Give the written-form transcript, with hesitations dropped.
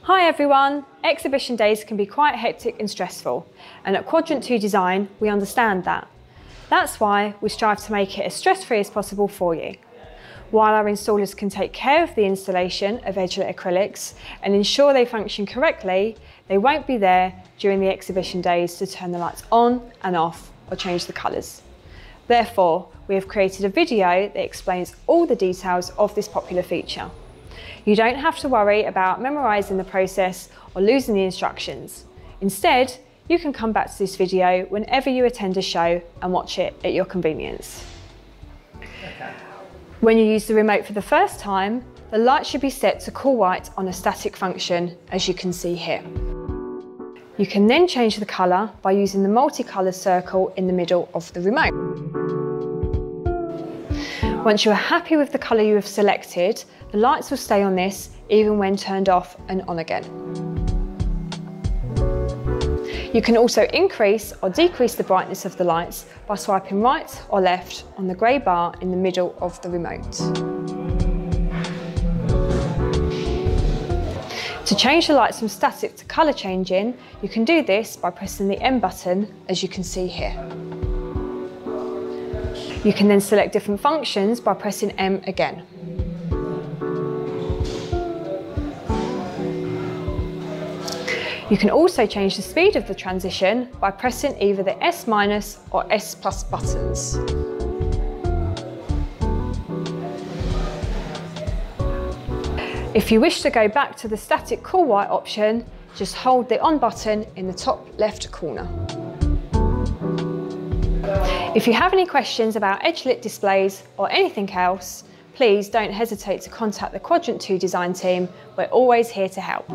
Hi everyone! Exhibition days can be quite hectic and stressful, and at Quadrant2Design we understand that. That's why we strive to make it as stress-free as possible for you. While our installers can take care of the installation of edge-lit acrylics and ensure they function correctly, they won't be there during the exhibition days to turn the lights on and off or change the colours. Therefore, we have created a video that explains all the details of this popular feature. You don't have to worry about memorising the process or losing the instructions. Instead, you can come back to this video whenever you attend a show and watch it at your convenience. When you use the remote for the first time, the light should be set to cool white on a static function, as you can see here. You can then change the colour by using the multicolour circle in the middle of the remote. Once you are happy with the colour you have selected, the lights will stay on this even when turned off and on again. You can also increase or decrease the brightness of the lights by swiping right or left on the grey bar in the middle of the remote. To change the lights from static to colour changing, you can do this by pressing the M button, as you can see here. You can then select different functions by pressing M again. You can also change the speed of the transition by pressing either the S- or S+ buttons. If you wish to go back to the static cool white option, just hold the on button in the top left corner. If you have any questions about edge-lit displays or anything else, please don't hesitate to contact the Quadrant2Design team. We're always here to help.